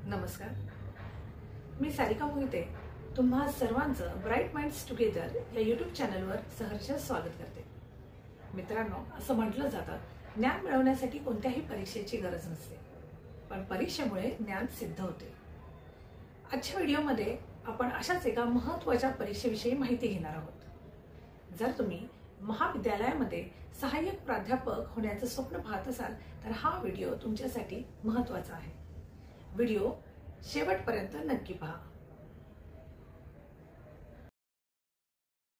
नमस्कार, मी सारिका मोहिते तुम्हा सर्वांचं ब्राईट माइंड्स टुगेदर या यूट्यूब चॅनलवर सहर्ष स्वागत करते। मित्रांनो, असं म्हटलं जातं ज्ञान मिळवण्यासाठी कोणत्याही परीक्षेची गरज नसते, पण परीक्षेमुळे ज्ञान सिद्ध होते। आजच्या व्हिडिओमध्ये आपण अशाच एका महत्त्वाच्या परीक्षेविषयी माहिती घेणार आहोत। जर तुम्ही महाविद्यालयामध्ये सहाय्यक प्राध्यापक होण्याचं स्वप्न पाहत असाल तर हा व्हिडिओ तुमच्यासाठी महत्त्वाचा आहे। व्हिडिओ शेवटपर्यंत नक्की पहा।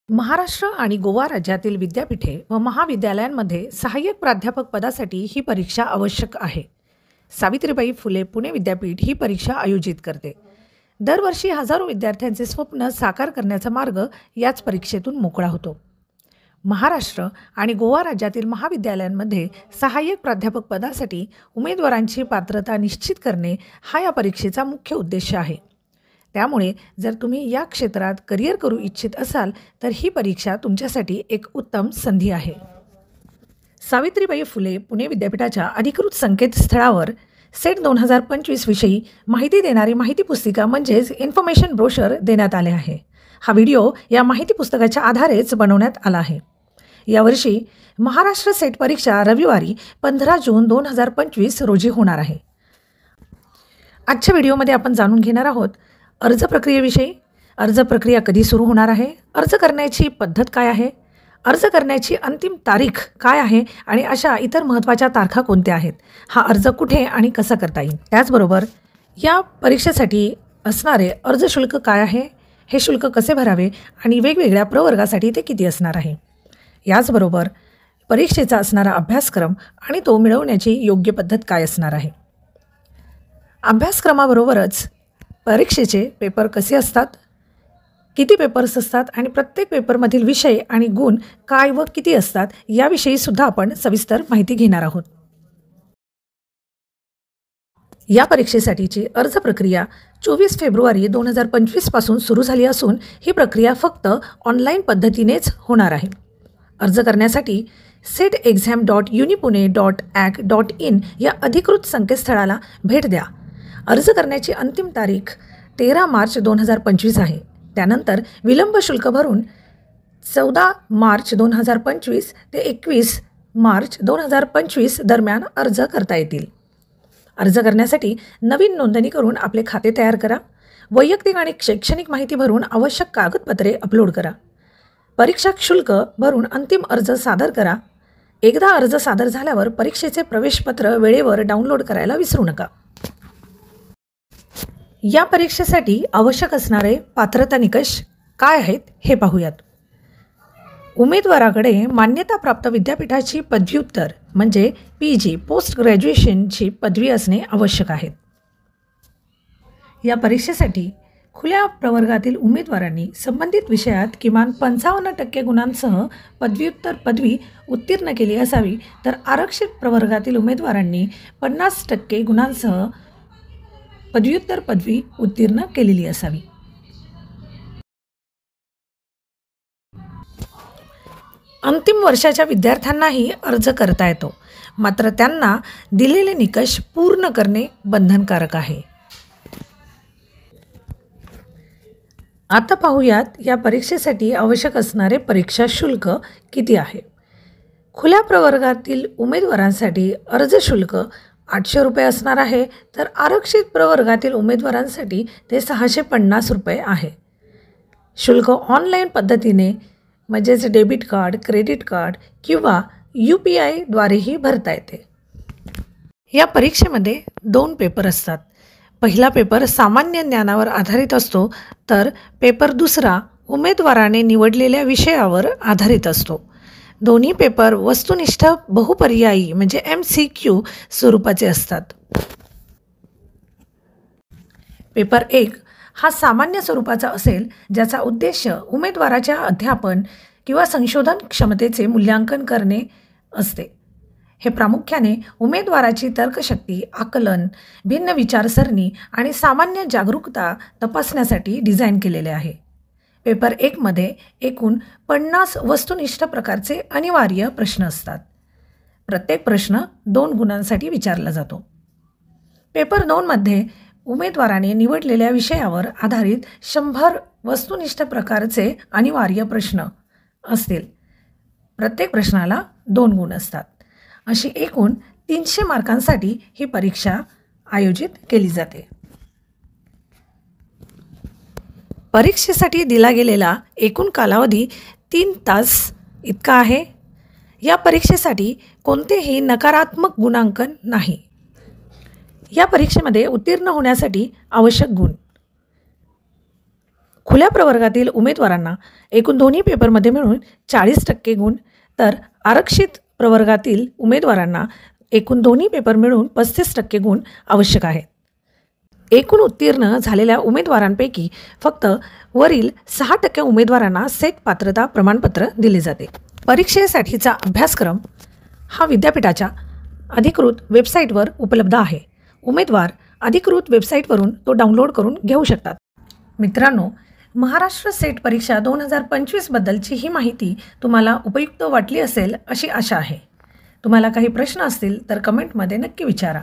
महाराष्ट्र आणि गोवा राज्यातील विद्यापीठे व महाविद्यालयांमध्ये सहाय्यक प्राध्यापक पदासाठी ही परीक्षा आवश्यक आहे। सावित्रीबाई फुले पुणे विद्यापीठ ही परीक्षा आयोजित करते। दरवर्षी हजारो विद्यार्थ्यांचे स्वप्न साकार करण्याचा मार्ग याच परीक्षेतून मोकळा होतो। महाराष्ट्र आणि गोवा राज्यातील महाविद्यालयांमध्ये सहाय्यक प्राध्यापक पदासाठी उमेदवारांची पात्रता निश्चित करणे हा या परीक्षेचा मुख्य उद्देश आहे। त्यामुळे जर तुम्ही या क्षेत्रात करिअर करू इच्छित असाल तर ही परीक्षा तुमच्यासाठी एक उत्तम संधी आहे। सावित्रीबाई फुले पुणे विद्यापीठाच्या अधिकृत संकेतस्थळावर सेट 2025 विषयी माहिती देणारी माहिती पुस्तिका म्हणजेच इन्फॉर्मेशन ब्रोशर देण्यात आले आहे। हा व्हिडिओ या माहिती पुस्तकाच्या आधारेच बनवण्यात आला आहे। यावर्षी महाराष्ट्र सेट परीक्षा रविवारी 15 जून 2025 रोजी होणार आहे। आजच्या व्हिडिओमध्ये आपण जाणून घेणार आहोत अर्ज प्रक्रियेविषयी। अर्ज प्रक्रिया कधी सुरू होणार आहे, अर्ज करण्याची पद्धत काय आहे, अर्ज करण्याची अंतिम तारीख काय आहे आणि अशा इतर महत्त्वाच्या तारखा कोणत्या आहेत, हा अर्ज कुठे आणि कसा करता येईल, त्याचबरोबर या परीक्षेसाठी असणारे अर्ज शुल्क काय आहे, हे शुल्क कसे भरावे आणि वेगवेगळ्या प्रवर्गासाठी ते किती असणार आहे, याचबरोबर परीक्षेचा असणारा अभ्यासक्रम आणि तो मिळवण्याची योग्य पद्धत काय असणार आहे। अभ्यासक्रमाबरोबरच परीक्षेचे पेपर कसे असतात, किती पेपर्स असतात आणि प्रत्येक पेपरमधील विषय आणि गुण काय व किती असतात याविषयी सुद्धा आपण सविस्तर माहिती घेणार आहोत। या परीक्षेसाठीची अर्ज प्रक्रिया 24 फेब्रुवारी 2025 पासून सुरू झाली असून ही प्रक्रिया फक्त ऑनलाईन पद्धतीनेच होणार आहे। अर्ज करण्यासाठी setexam.unipune.ac.in या अधिकृत संकेतस्थळाला भेट द्या। अर्ज करण्याची अंतिम तारीख 13 मार्च 2025 आहे। त्यानंतर विलंब शुल्क भरून 14 मार्च 2025 ते 21 मार्च 2025 दरम्यान अर्ज करता येतील। अर्ज करण्यासाठी नवीन नोंदणी करून आपले खाते तयार करा। वैयक्तिक आणि शैक्षणिक माहिती भरून आवश्यक कागदपत्रे अपलोड करा। परीक्षा शुल्क भरून अंतिम अर्ज सादर करा। एकदा अर्ज सादर झाल्यावर परीक्षेचे प्रवेशपत्र वेळेवर डाउनलोड करायला विसरू नका। या परीक्षेसाठी आवश्यक असणारे पात्रता निकष काय आहेत हे पाहूयात। उमेदवाराकडे मान्यताप्राप्त विद्यापीठाची पदव्युत्तर म्हणजे PG पोस्ट ग्रॅज्युएशनची पदवी असणे आवश्यक आहे। या परीक्षेसाठी खुल्या प्रवर्गातील उमेदवारांनी संबंधित विषयात किमान 55% गुणांसह पदव्युत्तर पदवी उत्तीर्ण केली असावी, तर आरक्षित प्रवर्गातील उमेदवारांनी 50% गुणांसह पदव्युत्तर पदवी उत्तीर्ण केलेली असावी। अंतिम वर्षाच्या विद्यार्थ्यांनाही अर्ज करता येतो, मात्र त्यांना दिलेले निकष पूर्ण करणे बंधनकारक आहे। आता पाहूयात या परीक्षेसाठी आवश्यक असणारे परीक्षा शुल्क किती आहे। खुल्या प्रवर्गातील उमेदवारांसाठी अर्ज शुल्क 800 रुपये असणार आहे, तर आरक्षित प्रवर्गातील उमेदवारांसाठी ते 650 रुपये आहे। शुल्क ऑनलाईन पद्धतीने म्हणजेच डेबिट कार्ड, क्रेडिट कार्ड किंवा UPI द्वारेही भरता येते। या परीक्षेमध्ये 2 पेपर असतात। पहिला पेपर सामान्य ज्ञानावर आधारित असतो, तर पेपर दुसरा उमेदवाराने निवडलेल्या विषयावर आधारित असतो। दोन्ही पेपर वस्तुनिष्ठ बहुपर्यायी म्हणजे MCQ स्वरूपाचे असतात। पेपर 1 हा सामान्य स्वरूपाचा असेल, ज्याचा उद्देश उमेदवाराच्या अध्यापन किंवा संशोधन क्षमतेचे मूल्यांकन करणे असते। हे प्रामुख्याने उमेदवाराची तर्कशक्ती, आकलन, भिन्न विचारसरणी आणि सामान्य जागरूकता तपासण्यासाठी डिझाईन केलेले आहे। पेपर 1 मध्ये एकूण 50 वस्तुनिष्ठ प्रकारचे अनिवार्य प्रश्न असतात। प्रत्येक प्रश्न 2 गुणांसाठी विचारला जातो। पेपर 2 मध्ये उमेदवाराने निवडलेल्या विषयावर आधारित 100 वस्तुनिष्ठ प्रकारचे अनिवार्य प्रश्न असतील. प्रत्येक प्रश्नाला 2 गुण असतात. अशी एकूण 300 मार्कांसाठी ही परीक्षा आयोजित केली जाते. परीक्षेसाठी दिला गेलेला एकूण कालावधी 3 तास इतका आहे. या परीक्षेसाठी कोणतेही नकारात्मक गुणांकन नाही. या परीक्षेमध्ये उत्तीर्ण होण्यासाठी आवश्यक गुण: खुल्या प्रवर्गातील उमेदवारांना एकूण दोन्ही पेपरमध्ये मिळून 40% गुण, तर आरक्षित प्रवर्गातील उमेदवारांना एकूण दोन्ही पेपर मिळून 35% गुण आवश्यक आहेत. एकूण उत्तीर्ण झालेल्या उमेदवारांपैकी फक्त वरील 6% उमेदवारांना सेट पात्रता प्रमाणपत्र दिले जाते. परीक्षेसाठीचा अभ्यासक्रम हा विद्यापीठाच्या अधिकृत वेबसाईटवर उपलब्ध आहे. उमेदवार अधिकृत वेबसाईटवरून तो डाउनलोड करून घेऊ शकतात. मित्रांनो, महाराष्ट्र सेट परीक्षा 2025 बद्दलची ही माहिती तुम्हाला उपयुक्त वाटली असेल अशी आशा आहे. तुम्हाला काही प्रश्न असतील तर कमेंटमध्ये नक्की विचारा.